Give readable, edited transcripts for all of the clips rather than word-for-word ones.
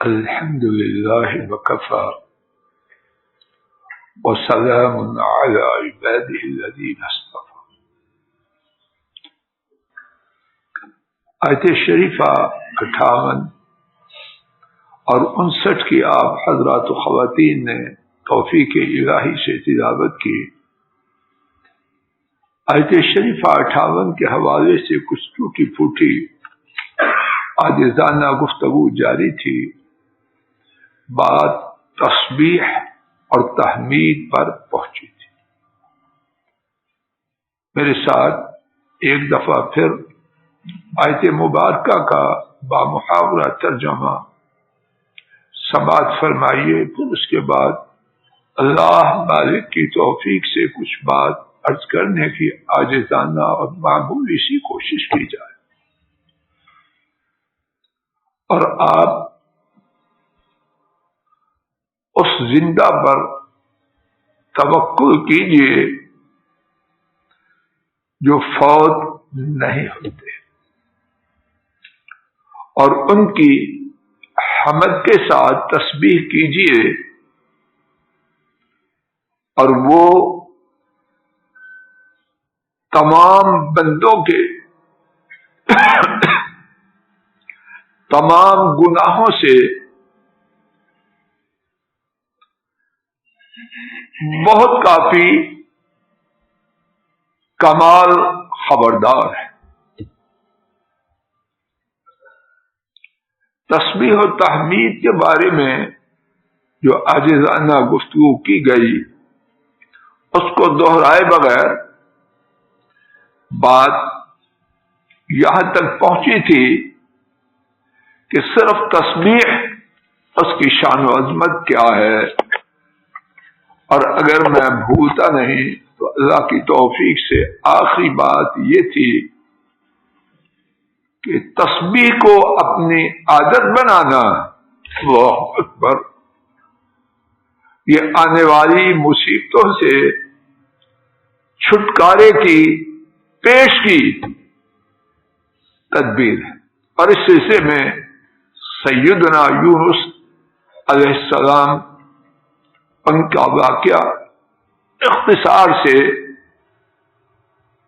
الحمد لله وكفى وسلام على عباده الذين اصطفى. آیت شریفہ 58 اور 59 کی آپ حضرات و خواتین نے توفیق الہی سے تلاوت کی. آیت شریفہ 58 کے حوالے سے کچھ ٹوٹی پھوٹی عاجزانہ گفتگو جاری تھی. بات تسبیح اور تحمید پر پہنچی تھی. میرے ساتھ ایک دفعہ پھر آیت مبارکہ کا بامحاورہ ترجمہ سماعت فرمائیے. پھر اس کے بعد اللہ مالک کی توفیق سے کچھ بات عرض کرنے کی عاجزانہ اور معمولی سی کوشش کی جائے. اور آپ اس زندہ پر توکل کیجئے جو فوت نہیں ہوتے، اور ان کی حمد کے ساتھ تسبیح کیجئے، اور وہ تمام بندوں کے تمام گناہوں سے بہت کافی کمال خبردار ہے. تسبیح و تحمید کے بارے میں جو عاجزانہ گفتگو کی گئی اس کو دہرائے بغیر بات یہاں تک پہنچی تھی کہ صرف تسبیح اس کی شان و عظمت کیا ہے. اور اگر میں بھولتا نہیں تو اللہ کی توفیق سے آخری بات یہ تھی کہ تسبیح کو اپنی عادت بنانا. اللہ اکبر. یہ آنے والی مصیبتوں سے چھٹکارے کی پیش کی تدبیر ہے. اور اس سلسلے میں سیدنا یونس علیہ السلام ان کا واقعہ اختصار سے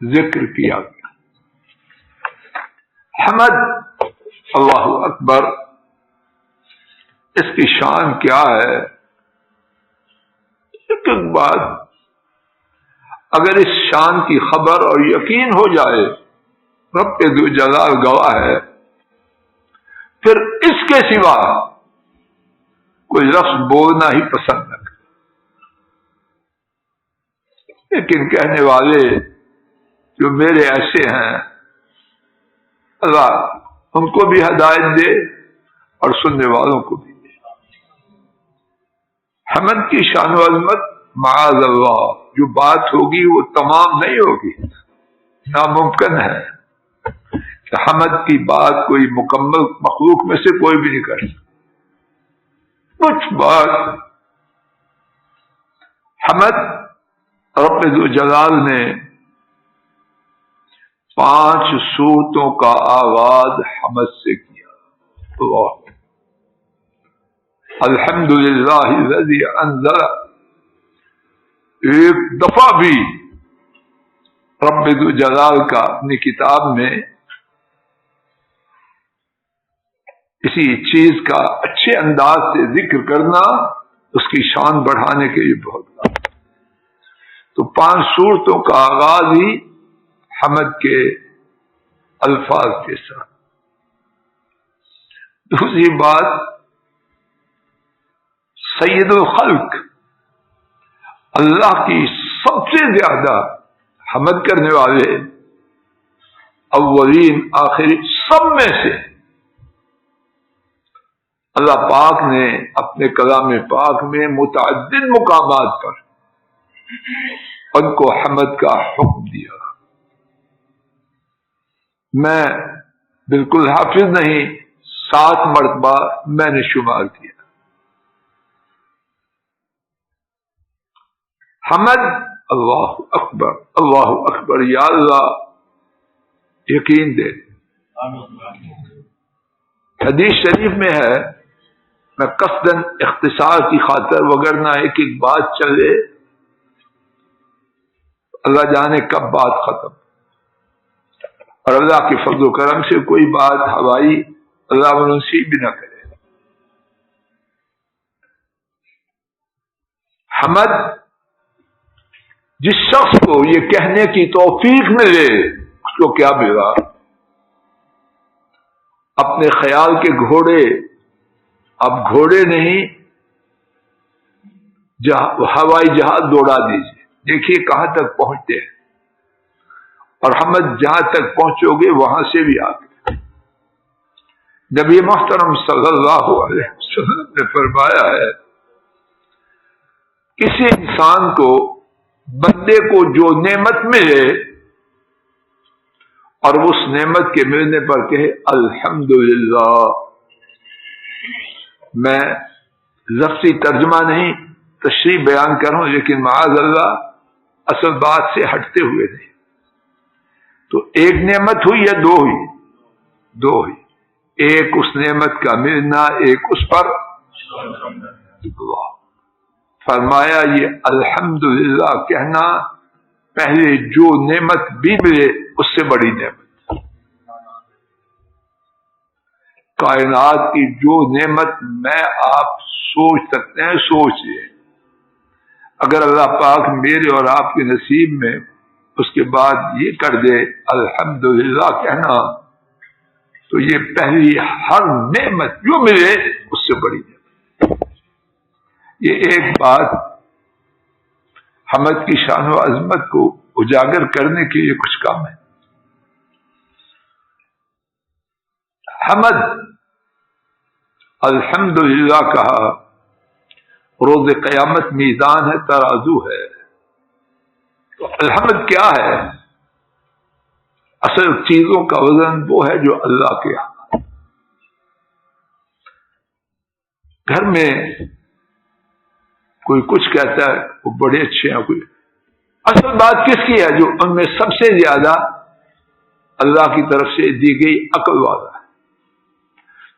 ذکر کیا گیا. حمد، اللہ اکبر، اس کی شان کیا ہے؟ ایک بات، اگر اس شان کی خبر اور یقین ہو جائے رب ذو جلال گواہ ہے، پھر اس کے سوا کوئی لفظ بولنا ہی پسند نہ کرے. لیکن کہنے والے جو میرے ایسے ہیں، اللہ ان کو بھی ہدایت دے اور سننے والوں کو بھی دے. حمد کی شان و عظمت معاذ اللہ جو بات ہوگی وہ تمام نہیں ہوگی. ناممکن ہے کہ حمد کی بات کوئی مکمل مخلوق میں سے کوئی بھی نہیں کر سکتا. کچھ بات حمد رب ذو جلال نے 5 صورتوں کا آغاز حمد سے کیا. اللہ الحمدللہ الذی انزل، ایک دفعہ بھی رب ذو جلال کا اپنی کتاب میں کسی چیز کا اچھے انداز سے ذکر کرنا اس کی شان بڑھانے کے لیے بہت بڑا. تو 5 صورتوں کا آغاز ہی حمد کے الفاظ کے ساتھ. دوسری بات، سید الخلق، اللہ کی سب سے زیادہ حمد کرنے والے اولین آخری سب میں سے اللہ پاک نے اپنے کلام پاک میں متعدد مقامات پر ان کو حمد کا حکم دیا. میں بالکل حافظ نہیں، 7 مرتبہ میں نے شمار کیا. حمد، اللہ اکبر، اللہ اکبر. یا اللہ یقین دے. حدیث شریف میں ہے میں قصداً اختصار کی خاطر، وگرنہ ایک ایک بات چلے اللہ جانے کب بات ختم، اور اللہ کے فضل و کرم سے کوئی بات ہوائی اللہ منصیب بھی نہ کرے۔ حمد جس شخص کو یہ کہنے کی توفیق ملے اس کو کیا ملا؟ اپنے خیال کے گھوڑے اب گھوڑے نہیں ہوائی جہاز دوڑا دیجیے، دیکھیے کہاں تک پہنچتے ہیں، اور حمد جہاں تک پہنچو گے وہاں سے بھی آگے۔ نبی محترم صلی اللہ علیہ وسلم نے فرمایا ہے، کسی انسان کو بندے کو جو نعمت ملے اور اس نعمت کے ملنے پر کہے الحمدللہ، میں لفظی ترجمہ نہیں تشریح بیان کروں لیکن معاذ اللہ اصل بات سے ہٹتے ہوئے نہیں، تو ایک نعمت ہوئی یا دو ہوئی؟ دو ہوئی، ایک اس نعمت کا ملنا، ایک اس پر اللہ۔ فرمایا یہ الحمدللہ کہنا پہلے جو نعمت بھی ملے اس سے بڑی نعمت، کائنات کی جو نعمت میں آپ سوچ سکتے ہیں سوچئے، اگر اللہ پاک میرے اور آپ کے نصیب میں اس کے بعد یہ کر دے الحمدللہ کہنا، تو یہ پہلی ہر نعمت جو ملے اس سے بڑی نعمت۔ یہ ایک بات حمد کی شان و عظمت کو اجاگر کرنے کے لیے کچھ کام ہے۔ حمد الحمدللہ کہا، روز قیامت میزان ہے، ترازو ہے، تو الحمد کیا ہے؟ اصل چیزوں کا وزن وہ ہے جو اللہ کے یہاں۔ گھر میں کوئی کچھ کہتا ہے وہ بڑے اچھے ہیں، کوئی اصل بات کس کی ہے؟ جو ان میں سب سے زیادہ اللہ کی طرف سے دی گئی عقل والا ہے۔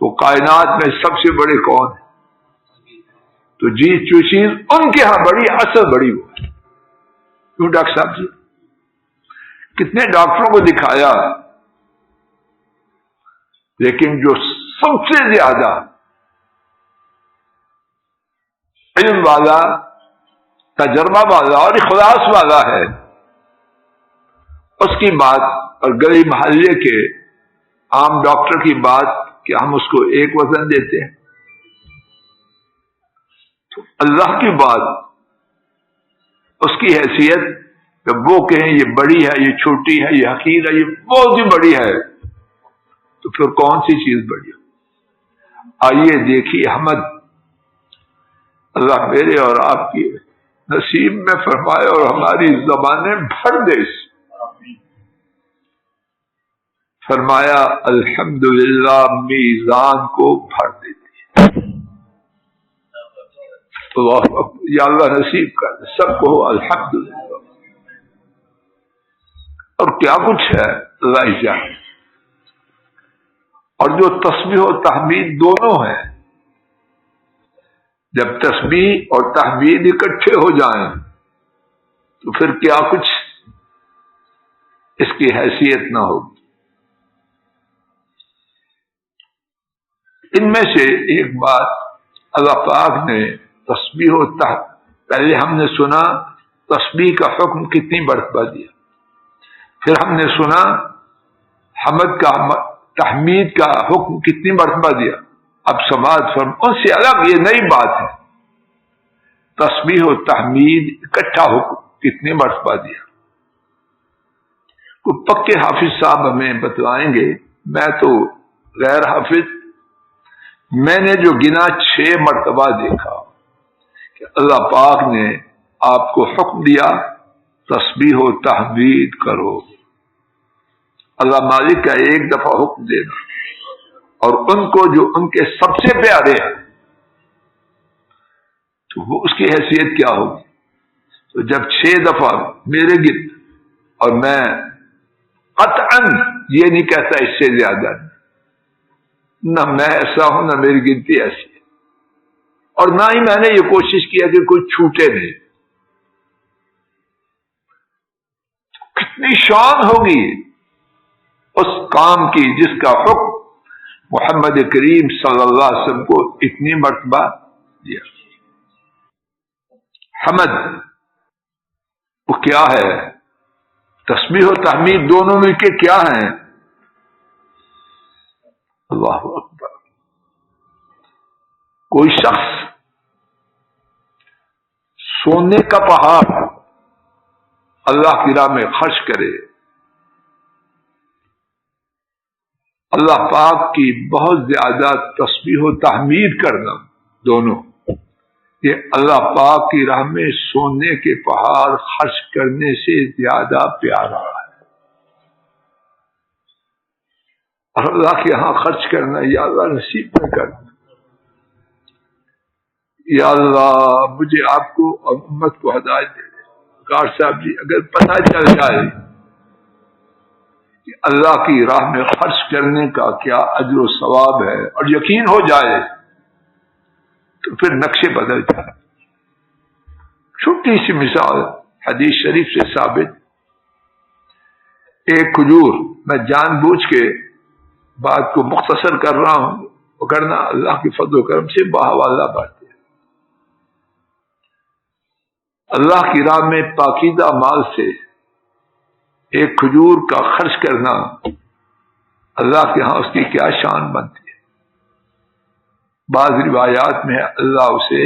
تو کائنات میں سب سے بڑے کون ہیں؟ تو جو چیز ان کے ہاں بڑی، اصل بڑی وہ ہے۔ کیوں ڈاکٹر صاحب جی؟ کتنے ڈاکٹروں کو دکھایا، لیکن جو سب سے زیادہ علم والا، تجربہ والا اور اخلاص والا ہے، اس کی بات اور گلی محلے کے عام ڈاکٹر کی بات کہ ہم اس کو ایک وزن دیتے ہیں، تو اللہ کی بات، اس کی حیثیت جب وہ کہیں یہ بڑی ہے، یہ چھوٹی ہے، یہ حقیر ہے، یہ بہت ہی بڑی ہے، تو پھر کون سی چیز بڑی ہے؟ آئیے دیکھیے حمد اللہ میرے اور آپ کی نصیب میں فرمائے اور ہماری زبانیں بھر دے۔ فرمایا الحمدللہ میزان کو بھر دیتی ہے۔ اللہ اکبر، یا اللہ نصیب کر دے سب کو الحمدللہ۔ اور کیا کچھ ہے اللہ ہی جانے، اور جو تسبیح و تحمید دونوں ہیں، جب تسبیح اور تحمید اکٹھے ہو جائیں تو پھر کیا کچھ اس کی حیثیت نہ ہوگی۔ ان میں سے ایک بات اللہ پاک نے تسبیح و پہلے ہم نے سنا تسبیح کا حکم کتنی مرتبہ دیا، پھر ہم نے سنا حمد کا تحمید کا حکم کتنی مرتبہ دیا، اب سماعت فرم ان سے الگ یہ نئی بات ہے، تسبیح و تحمید اکٹھا حکم کتنی مرتبہ دیا۔ کوئی پکے حافظ صاحب ہمیں بتلائیں گے، میں تو غیر حافظ، میں نے جو گنا 6 مرتبہ دیکھا کہ اللہ پاک نے آپ کو حکم دیا تسبیح و تحمید کرو۔ اللہ مالک کا ایک دفعہ حکم دینا، اور ان کو جو ان کے سب سے پیارے ہیں، تو وہ اس کی حیثیت کیا ہوگی؟ تو جب 6 دفعہ میرے گرد، اور میں قطعاً یہ نہیں کہتا اس سے زیادہ، نہ میں ایسا ہوں نہ میری گنتی ایسی ہے، اور نہ ہی میں نے یہ کوشش کیا کہ کوئی چھوٹے نہیں. کتنی شان ہوگی اس کام کی جس کا حکم محمد کریم صلی اللہ علیہ وسلم کو اتنی مرتبہ دیا. حمد وہ کیا ہے؟ تسبیح و تحمید دونوں مل کے کیا ہیں؟ اللہ اکبر. کوئی شخص سونے کا پہاڑ اللہ کی راہ میں خرچ کرے، اللہ پاک کی بہت زیادہ تسبیح و تحمید کرنا، دونوں یہ اللہ پاک کی راہ میں سونے کے پہاڑ خرچ کرنے سے زیادہ پیارا ہے. اور اللہ کے ہاں خرچ کرنا، یا اللہ نصیب نہ کرنا. یا اللہ مجھے آپ کو اور امت کو ہدایت دے دے. کار صاحب جی اگر پتہ چل جائے کہ اللہ کی راہ میں خرچ کرنے کا کیا اجر و ثواب ہے اور یقین ہو جائے تو پھر نقشے بدل جائے. چھوٹی سی مثال حدیث شریف سے ثابت. ایک کھجور، میں جان بوجھ کے بات کو مختصر کر رہا ہوں، پکڑنا اللہ کے فضل و کرم سے باحوالہ بات ہے. اللہ کی راہ میں پاکیزہ مال سے ایک کھجور کا خرچ کرنا، اللہ کے ہاں اس کی کیا شان بنتی ہے. بعض روایات میں اللہ اسے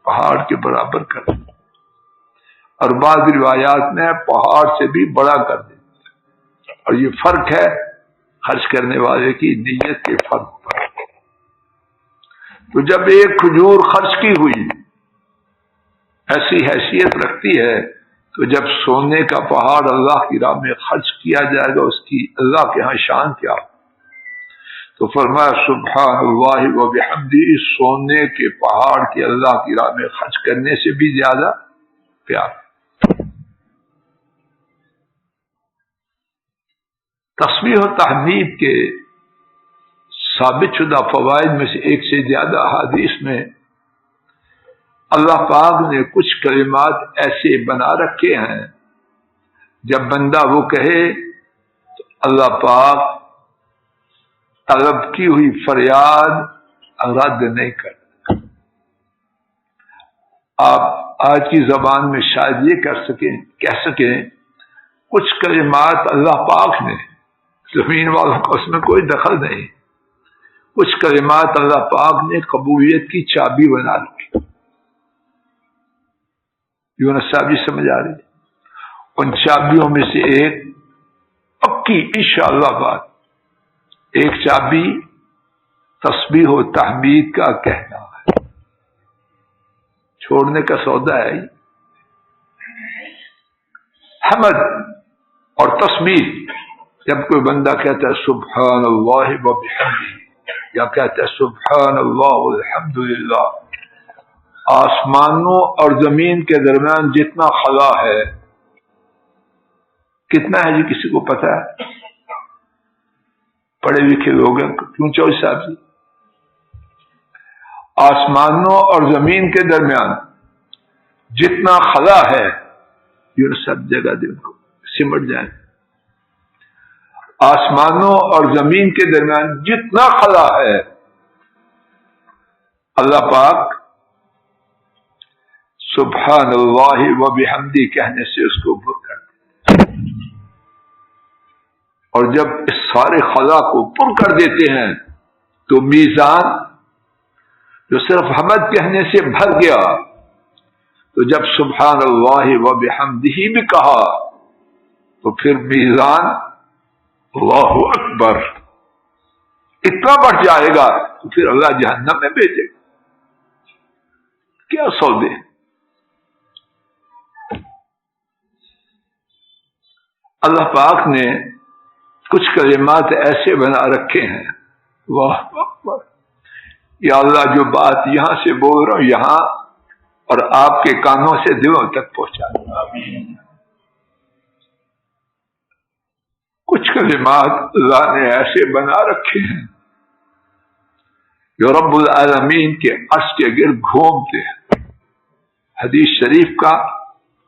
پہاڑ کے برابر کر دیتا اور بعض روایات میں پہاڑ سے بھی بڑا کر دیتا. اور یہ فرق ہے خرچ کرنے والے کی نیت کے فرق پر. تو جب ایک کھجور خرچ کی ہوئی ایسی حیثیت رکھتی ہے، تو جب سونے کا پہاڑ اللہ کی راہ میں خرچ کیا جائے گا اس کی اللہ کے ہاں شان کیا. تو فرمایا سبحان اللہ و بحمدہ، سونے کے پہاڑ کے اللہ کی راہ میں خرچ کرنے سے بھی زیادہ پیار. تسبیح و تحمید کے ثابت شدہ فوائد میں سے ایک سے زیادہ حدیث میں اللہ پاک نے کچھ کلمات ایسے بنا رکھے ہیں جب بندہ وہ کہے تو اللہ پاک طلب کی ہوئی فریاد رد نہیں کرتا. آپ آج کی زبان میں شاید یہ کہہ سکیں کچھ کلمات اللہ پاک نے، زمین والوں کا اس میں کوئی دخل نہیں، کچھ کلمات اللہ پاک نے قبولیت کی چابی بنا رکھی. یونس صاحب جی سمجھ آ رہی؟ ان چابیوں میں سے ایک پکی انشاءاللہ بات، ایک چابی تسبیح و تحمید کا کہنا ہے. چھوڑنے کا سودا ہے. حمد اور تسبیح، جب کوئی بندہ کہتا ہے سبحان اللہ و بحمدہ یا کہتا ہے سبحان اللہ والحمدللہ، آسمانوں اور زمین کے درمیان جتنا خلا ہے، کتنا ہے جی کسی کو پتا ہے؟ پڑھے لکھے لوگ ہیں کیوں چوئی صاحب جی؟ آسمانوں اور زمین کے درمیان جتنا خلا ہے، یہ سب جگہ دے ان کو سمٹ جائیں. آسمانوں اور زمین کے درمیان جتنا خلا ہے، اللہ پاک سبحان اللہ و بحمدہ کہنے سے اس کو پر کر دیتے. اور جب اس سارے خلا کو پر کر دیتے ہیں تو میزان جو صرف حمد کہنے سے بھر گیا، تو جب سبحان اللہ و بحمدہ بھی کہا تو پھر میزان اللہ اکبر اتنا بڑھ جائے گا تو پھر اللہ جہنم میں بھیجے گا. کیا سودے. اللہ پاک نے کچھ کلمات ایسے بنا رکھے ہیں، واہ اکبر. یا اللہ جو بات یہاں سے بول رہا ہوں یہاں اور آپ کے کانوں سے دلوں تک پہنچا دوں. کچھ کلمات اللہ نے ایسے بنا رکھے ہیں جو رب العالمین کے عرش کے گرد گھومتے ہیں. حدیث شریف کا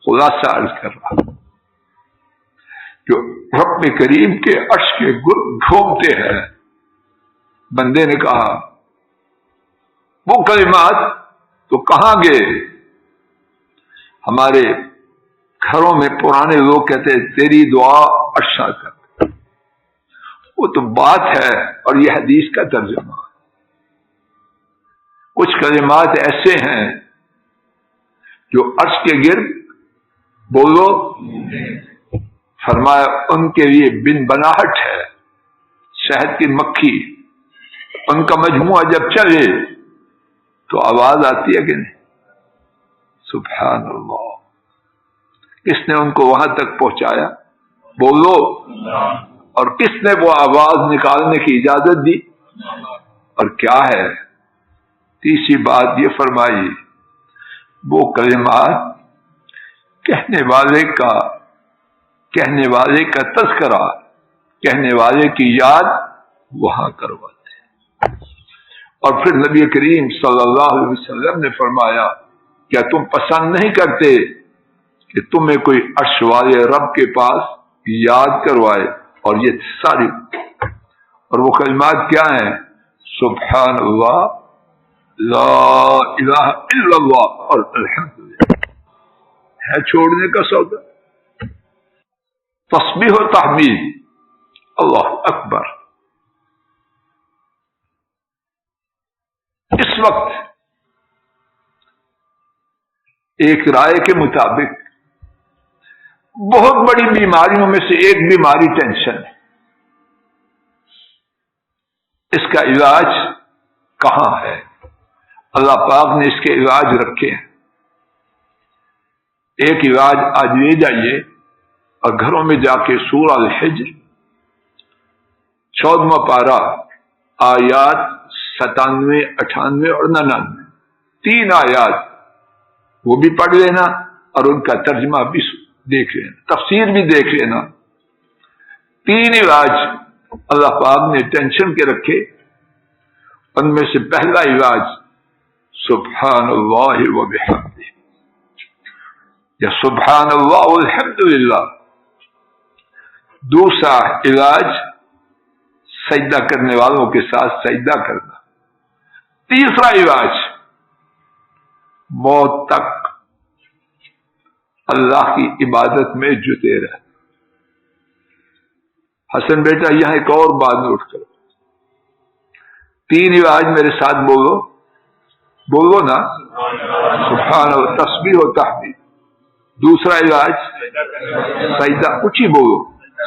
خلاصہ عرض کر رہا ہوں. جو رب کریم کے عرش کے گرد گھومتے ہیں. بندے نے کہا وہ کلمات تو کہاں گئے؟ ہمارے گھروں میں پرانے لوگ کہتے ہیں تیری دعا عرشا کر. وہ تو بات ہے اور یہ حدیث کا ترجمہ. کچھ کلمات ایسے ہیں جو عرش کے گرد بولو. فرمایا ان کے لیے بن بناہٹ ہے شہد کی مکھی. ان کا مجموعہ جب چلے تو آواز آتی ہے کہ نہیں؟ سبحان اللہ. کس نے ان کو وہاں تک پہنچایا؟ بولو. اور کس نے وہ آواز نکالنے کی اجازت دی؟ اور کیا ہے؟ تیسری بات یہ فرمائی وہ کلمات کہنے والے کا تذکرہ، کہنے والے کی یاد وہاں کرواتے ہیں. اور پھر نبی کریم صلی اللہ علیہ وسلم نے فرمایا کیا تم پسند نہیں کرتے کہ تمہیں کوئی عرش والے رب کے پاس یاد کروائے؟ اور یہ ساری اور وہ کلمات کیا ہیں؟ سبحان اللہ، لا الہ الا اللہ اور الحمدللہ. ہے چھوڑنے کا سودا. تسبیح و تحمید، اللہ اکبر. اس وقت ایک رائے کے مطابق بہت بڑی بیماریوں میں سے ایک بیماری ٹینشن ہے. اس کا علاج کہاں ہے؟ اللہ پاک نے اس کے علاج رکھے ہیں. ایک علاج آج لے جائیے اور گھروں میں جا کے سورہ الحجر 14واں پارہ آیات 97، 98 اور 99 تین آیات وہ بھی پڑھ لینا اور ان کا ترجمہ بھی دیکھ لینا، تفسیر بھی دیکھ لینا. تین علاج اللہ پاک نے ٹینشن کے رکھے. ان میں سے پہلا علاج سبحان اللہ و بحمدہ یا سبحان اللہ والحمدللہ. دوسرا علاج سجدہ کرنے والوں کے ساتھ سجدہ کرنا. تیسرا علاج موت تک اللہ کی عبادت میں جٹے رہنا. حسن بیٹا یہاں ایک اور بات نوٹ کرو. تین علاج میرے ساتھ بولو نا. سبحان اللہ، تسبیح و تحمید. دوسرا علاج سجدہ، کچھ ہی بولو،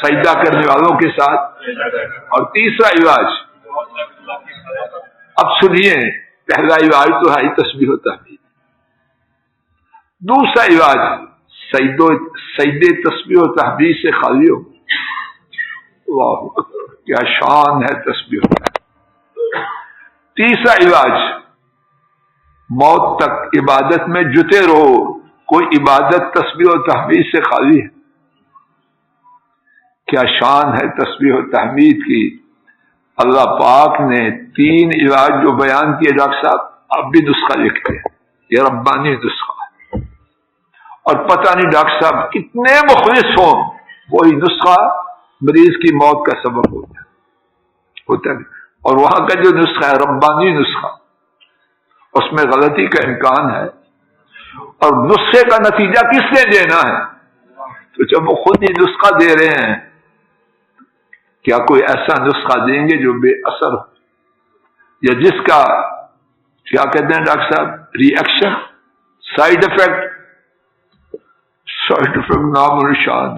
سجدہ کرنے والوں کے ساتھ. اور تیسرا علاج اب سنیے، پہلا علاج تو ہے تسبیح و تحمید. دوسرا علاج سجدے تسبیح و تحمید سے خالی ہو. واہ کیا شان ہے تسبیح و تحمید. تیسرا علاج موت تک عبادت میں جتے رہو. کوئی عبادت تسبیح و تحمید سے خالی ہے؟ کیا شان ہے تسبیح و تحمید کی. اللہ پاک نے تین علاج جو بیان کیے ڈاکٹر صاحب، آپ بھی نسخہ لکھتے ہیں، یہ ربانی نسخہ ہے. اور پتہ نہیں ڈاکٹر صاحب کتنے مخلص ہوں، وہی نسخہ مریض کی موت کا سبب ہوتا ہے. اور وہاں کا جو نسخہ ہے ربانی نسخہ، اس میں غلطی کا امکان ہے. اور نسخے کا نتیجہ کس نے دینا ہے؟ تو جب وہ خود ہی نسخہ دے رہے ہیں، کیا کوئی ایسا نسخہ دیں گے جو بے اثر ہو، یا جس کا کیا کہتے ہیں ڈاکٹر صاحب، ری ایکشن، سائیڈ افیکٹ نام و نشان.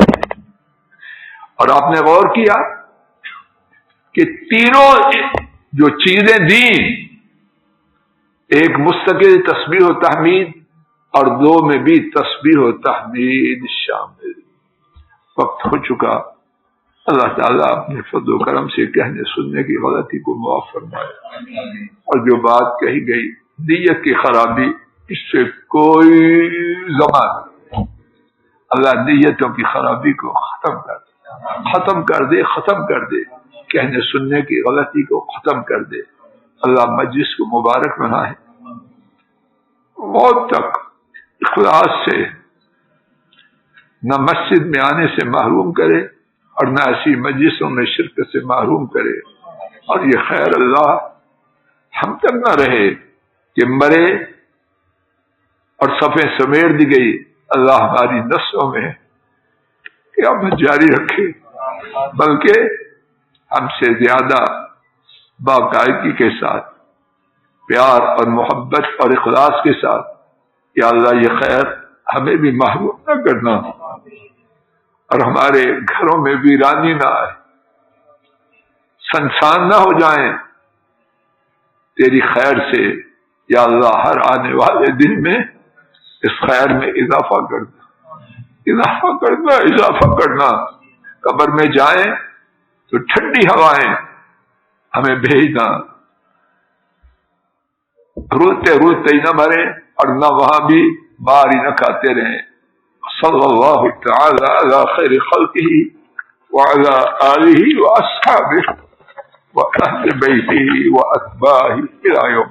اور آپ نے غور کیا کہ تینوں جو چیزیں دیں، ایک مستقل تسبیح و تحمید اور دو میں بھی تسبیح و تحمید شامل. وقت ہو چکا. اللہ تعالیٰ اپنے فضل و کرم سے کہنے سننے کی غلطی کو معاف فرمائے. اور جو بات کہی گئی نیت کی خرابی، اس سے کوئی ضمان نہیں. اللہ نیتوں کی خرابی کو ختم کر دے. کہنے سننے کی غلطی کو ختم کر دے. اللہ مجلس کو مبارک بنائے، موت تک اخلاص سے نہ مسجد میں آنے سے محروم کرے اور نہ ایسی مجلسوں میں شرکت سے محروم کرے، اور یہ خیر اللہ ہم تک نہ رہے کہ مرے اور صفیں سمیٹ دی گئی، اللہ ہماری نسلوں میں قیامت جاری رکھے، بلکہ ہم سے زیادہ باقاعدگی کے ساتھ پیار اور محبت اور اخلاص کے ساتھ یا اللہ یہ خیر ہمیں بھی محروم نہ کرنا اور ہمارے گھروں میں ویرانی نہ آئے، سنسان نہ ہو جائیں تیری خیر سے یا اللہ، ہر آنے والے دن میں اس خیر میں اضافہ کرنا، قبر میں جائیں تو ٹھنڈی ہوائیں ہمیں بھیجنا، روتے ہی نہ مرے اور نہ وہاں بھی مار ہی نہ کھاتے رہیں۔ صلی اللہ تعالی علی خیر خلقہ وعلی آلہ واصحابہ واہل بیتہ واتباعہ الی یوم